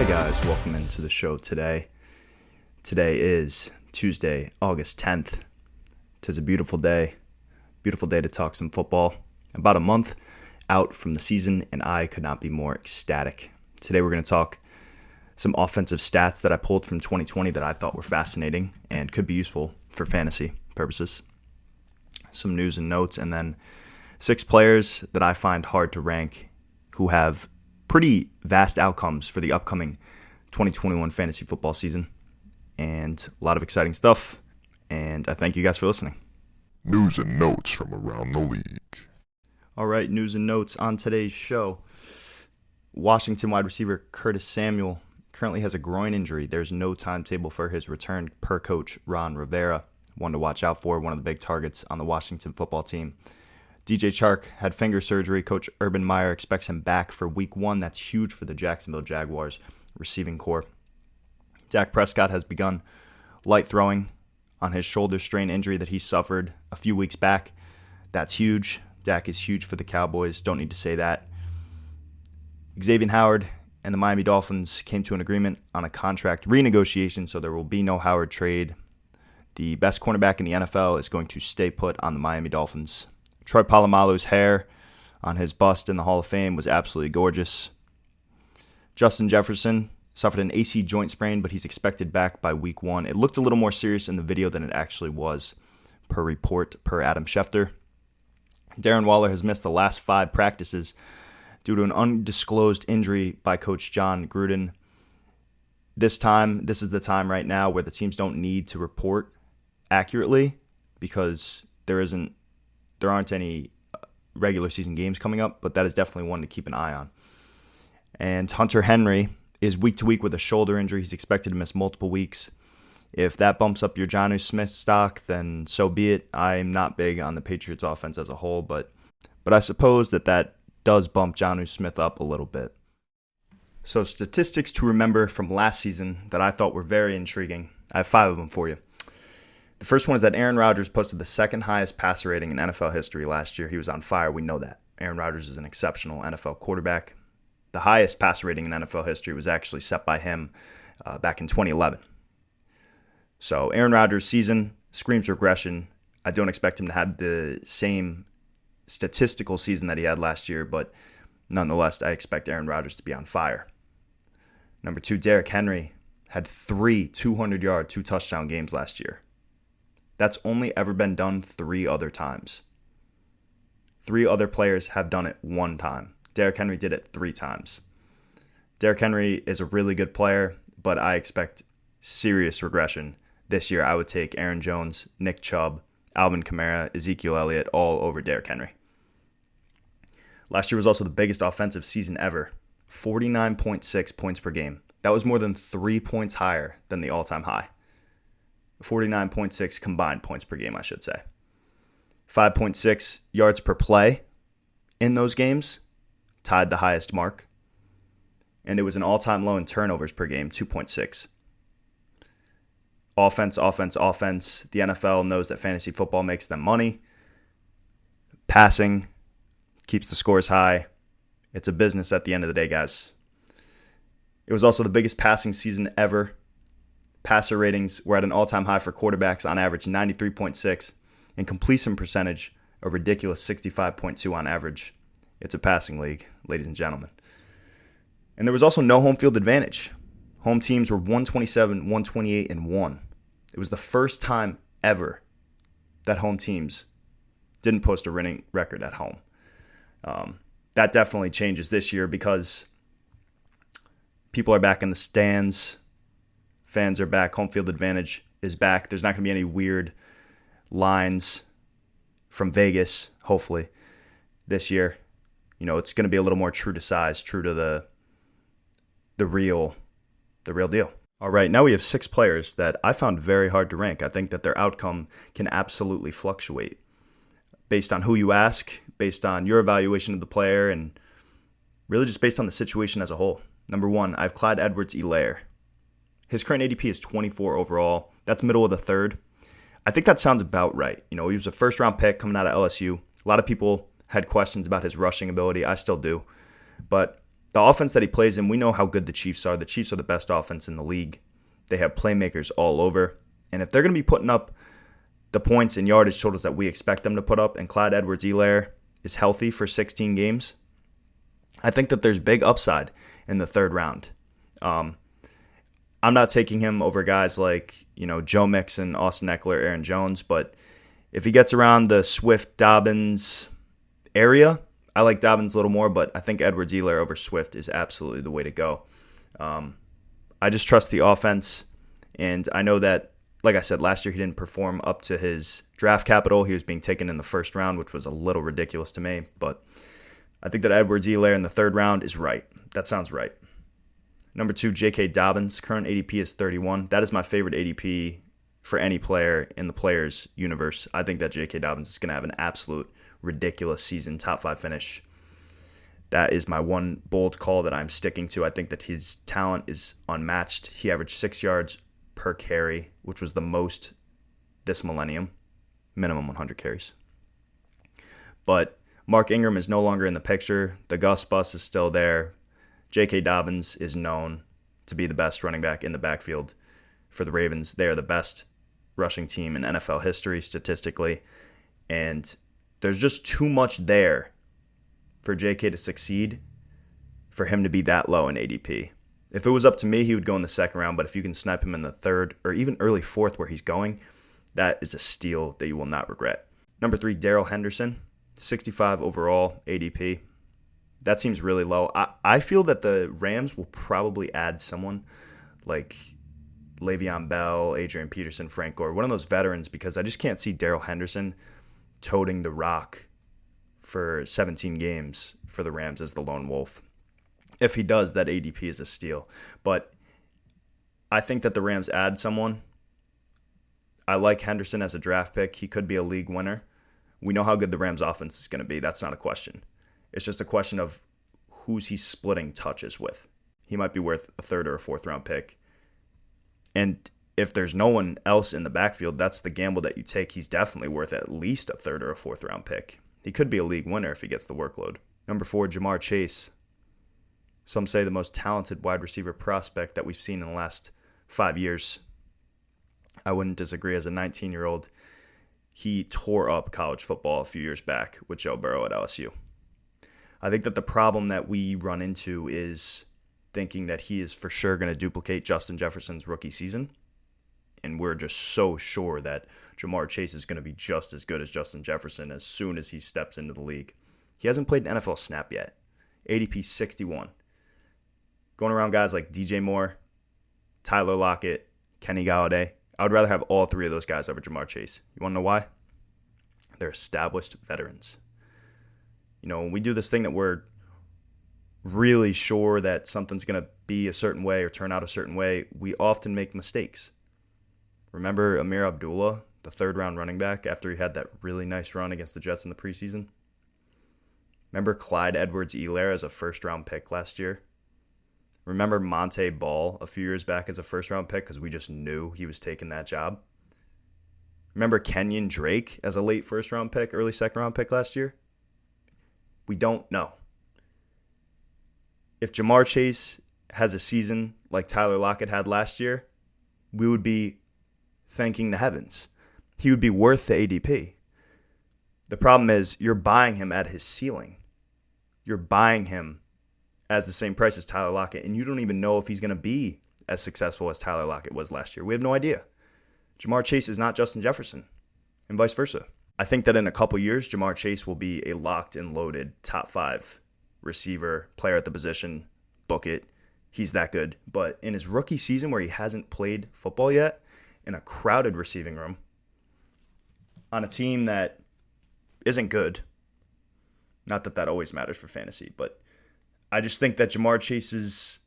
Hey guys, welcome into the show today. Today is Tuesday, August 10th. 'Tis a beautiful day to talk some football. About a month out from the season, and I could not be more ecstatic. Today we're going to talk some offensive stats that I pulled from 2020 that I thought were fascinating and could be useful for fantasy purposes. Some news and notes, and then 6 players that I find hard to rank who have pretty vast outcomes for the upcoming 2021 fantasy football season, and a lot of exciting stuff, and I thank you guys for listening. News and notes from around the league. All right, news and notes on today's show. Washington wide receiver Curtis Samuel currently has a groin injury. There's no timetable for his return per coach Ron Rivera. One to watch out for, one of the big targets on the Washington football team. DJ Chark had finger surgery. Coach Urban Meyer expects him back for week 1. That's huge for the Jacksonville Jaguars receiving corps. Dak Prescott has begun light throwing on his shoulder strain injury that he suffered a few weeks back. That's huge. Dak is huge for the Cowboys. Don't need to say that. Xavier Howard and the Miami Dolphins came to an agreement on a contract renegotiation, so there will be no Howard trade. The best cornerback in the NFL is going to stay put on the Miami Dolphins. Troy Polamalu's hair on his bust in the Hall of Fame was absolutely gorgeous. Justin Jefferson suffered an AC joint sprain, but he's expected back by week 1. It looked a little more serious in the video than it actually was, per Adam Schefter. Darren Waller has missed the last 5 practices due to an undisclosed injury by Coach John Gruden. This is the time right now where the teams don't need to report accurately because there aren't any regular season games coming up, but that is definitely one to keep an eye on. And Hunter Henry is week to week with a shoulder injury. He's expected to miss multiple weeks. If that bumps up your Jonnu Smith stock, then so be it. I'm not big on the Patriots offense as a whole, but I suppose that does bump Jonnu Smith up a little bit. So statistics to remember from last season that I thought were very intriguing. I have 5 of them for you. The first one is that Aaron Rodgers posted the second highest passer rating in NFL history last year. He was on fire. We know that. Aaron Rodgers is an exceptional NFL quarterback. The highest passer rating in NFL history was actually set by him back in 2011. So Aaron Rodgers' season screams regression. I don't expect him to have the same statistical season that he had last year, but nonetheless, I expect Aaron Rodgers to be on fire. Number 2, Derrick Henry had 3 200-yard, 2-touchdown games last year. That's only ever been done 3 other times. 3 other players have done it 1 time. Derrick Henry did it 3 times. Derrick Henry is a really good player, but I expect serious regression this year. I would take Aaron Jones, Nick Chubb, Alvin Kamara, Ezekiel Elliott all over Derrick Henry. Last year was also the biggest offensive season ever. 49.6 points per game. That was more than 3 points higher than the all-time high. 49.6 combined points per game, I should say. 5.6 yards per play in those games, tied the highest mark. And it was an all-time low in turnovers per game, 2.6. Offense. The NFL knows that fantasy football makes them money. Passing keeps the scores high. It's a business at the end of the day, guys. It was also the biggest passing season ever. Passer ratings were at an all-time high for quarterbacks, on average 93.6, and completion percentage a ridiculous 65.2 on average. It's a passing league, ladies and gentlemen. And there was also no home field advantage. Home teams were 127, 128, and 1. It was the first time ever that home teams didn't post a winning record at home. That definitely changes this year because people are back in the stands. Fans are back. Home field advantage is back. There's not going to be any weird lines from Vegas, hopefully, this year. It's going to be a little more true to size, true to the real deal. All right, now we have 6 players that I found very hard to rank. I think that their outcome can absolutely fluctuate based on who you ask, based on your evaluation of the player, and really just based on the situation as a whole. Number 1, I have Clyde Edwards-Helaire. His current ADP is 24 overall. That's middle of the 3rd. I think that sounds about right. He was a first-round pick coming out of LSU. A lot of people had questions about his rushing ability. I still do. But The offense that he plays in, we know how good the Chiefs are. The Chiefs are the best offense in the league. They have playmakers all over. And if they're going to be putting up the points and yardage totals that we expect them to put up, and Clyde Edwards-Helaire is healthy for 16 games, I think that there's big upside in the third round. I'm not taking him over guys like, Joe Mixon, Austin Eckler, Aaron Jones, but if he gets around the Swift-Dobbins area, I like Dobbins a little more, but I think Edwards-Helaire over Swift is absolutely the way to go. I just trust the offense, and I know that, like I said, last year he didn't perform up to his draft capital. He was being taken in the first round, which was a little ridiculous to me, but I think that Edwards-Helaire in the third round is right. That sounds right. Number 2, J.K. Dobbins. Current ADP is 31. That is my favorite ADP for any player in the players' universe. I think that J.K. Dobbins is going to have an absolute ridiculous season, top 5 finish. That is my one bold call that I'm sticking to. I think that his talent is unmatched. He averaged 6 yards per carry, which was the most this millennium, minimum 100 carries. But Mark Ingram is no longer in the picture. The Gus bus is still there. J.K. Dobbins is known to be the best running back in the backfield for the Ravens. They are the best rushing team in NFL history statistically, and there's just too much there for J.K. to succeed for him to be that low in ADP. If it was up to me, he would go in the second round, but if you can snipe him in the third or even early fourth where he's going, that is a steal that you will not regret. Number 3, Darrel Henderson, 65 overall ADP. That seems really low. I feel that the Rams will probably add someone like Le'Veon Bell, Adrian Peterson, Frank Gore, one of those veterans, because I just can't see Darrel Henderson toting the rock for 17 games for the Rams as the lone wolf. If he does, that ADP is a steal. But I think that the Rams add someone. I like Henderson as a draft pick. He could be a league winner. We know how good the Rams offense is going to be. That's not a question. It's just a question of who's he splitting touches with. He might be worth a third or a fourth round pick. And if there's no one else in the backfield, that's the gamble that you take. He's definitely worth at least a third or a fourth round pick. He could be a league winner if he gets the workload. Number 4, Jamar Chase. Some say the most talented wide receiver prospect that we've seen in the last 5 years. I wouldn't disagree. As a 19-year-old, he tore up college football a few years back with Joe Burrow at LSU. I think that the problem that we run into is thinking that he is for sure going to duplicate Justin Jefferson's rookie season. And we're just so sure that Jamar Chase is going to be just as good as Justin Jefferson as soon as he steps into the league. He hasn't played an NFL snap yet. ADP 61. Going around guys like DJ Moore, Tyler Lockett, Kenny Golladay. I would rather have all 3 of those guys over Jamar Chase. You want to know why? They're established veterans. When we do this thing that we're really sure that something's going to be a certain way or turn out a certain way, we often make mistakes. Remember Amir Abdullah, the third-round running back, after he had that really nice run against the Jets in the preseason? Remember Clyde Edwards-Helaire as a first-round pick last year? Remember Monte Ball a few years back as a first-round pick because we just knew he was taking that job? Remember Kenyon Drake as a late first-round pick, early second-round pick last year? We don't know. If Jamar Chase has a season like Tyler Lockett had last year, we would be thanking the heavens. He would be worth the ADP. The problem is you're buying him at his ceiling. You're buying him as the same price as Tyler Lockett, and you don't even know if he's going to be as successful as Tyler Lockett was last year. We have no idea. Jamar Chase is not Justin Jefferson, and vice versa. I think that in a couple years, Jamar Chase will be a locked and loaded top 5 receiver, player at the position. Book it. He's that good. But in his rookie season where he hasn't played football yet, in a crowded receiving room, on a team that isn't good, not that that always matters for fantasy, but I just think that Jamar Chase's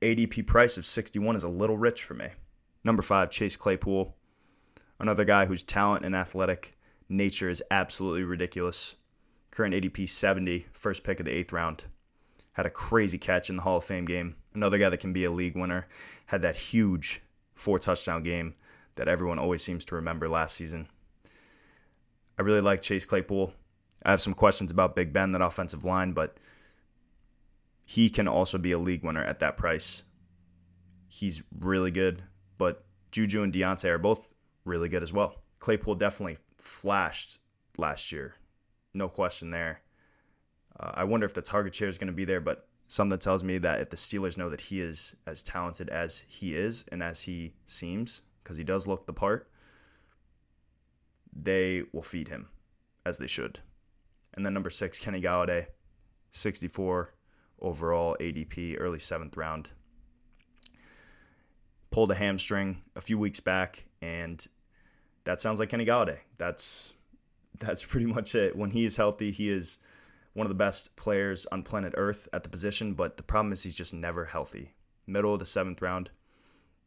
ADP price of 61 is a little rich for me. Number 5, Chase Claypool, another guy whose talent and athletic nature is absolutely ridiculous. Current ADP 70, first pick of the 8th round. Had a crazy catch in the Hall of Fame game. Another guy that can be a league winner. Had that huge 4-touchdown game that everyone always seems to remember last season. I really like Chase Claypool. I have some questions about Big Ben, that offensive line, but he can also be a league winner at that price. He's really good, but Juju and Deontay are both really good as well. Claypool definitely flashed last year. No question there. I wonder if the target share is going to be there, but something that tells me that if the Steelers know that he is as talented as he is and as he seems, because he does look the part, they will feed him, as they should. And then number 6, Kenny Golladay, 64 overall ADP, early 7th round. Pulled a hamstring a few weeks back, and that sounds like Kenny Golladay. That's pretty much it. When he is healthy, he is one of the best players on planet Earth at the position, but the problem is he's just never healthy. Middle of the 7th round.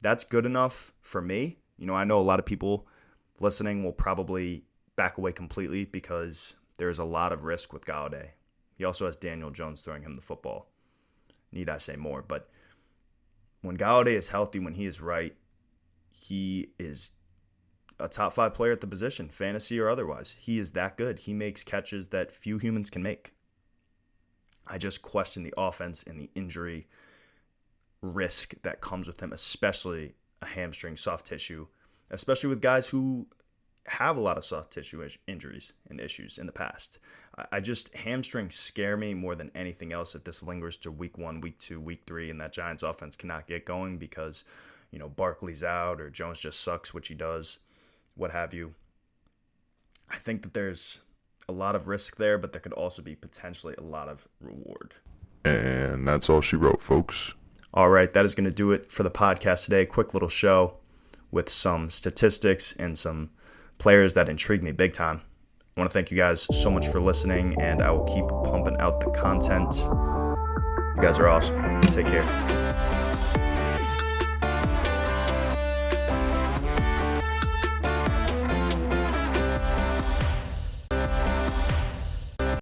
That's good enough for me. I know a lot of people listening will probably back away completely because there's a lot of risk with Golladay. He also has Daniel Jones throwing him the football. Need I say more? But when Golladay is healthy, when he is right, he is a top 5 player at the position, fantasy or otherwise. He is that good. He makes catches that few humans can make. I just question the offense and the injury risk that comes with him, especially a hamstring, soft tissue, especially with guys who have a lot of soft tissue injuries and issues in the past. Hamstrings scare me more than anything else if this lingers to week 1, week 2, week 3, and that Giants offense cannot get going because, Barkley's out or Jones just sucks, which he does, what have you. I think that there's a lot of risk there, but there could also be potentially a lot of reward. And that's all she wrote, folks. All right, that is going to do it for the podcast today. Quick little show with some statistics and some players that intrigue me big time. I want to thank you guys so much for listening, and I will keep pumping out the content. You guys are awesome. Take care.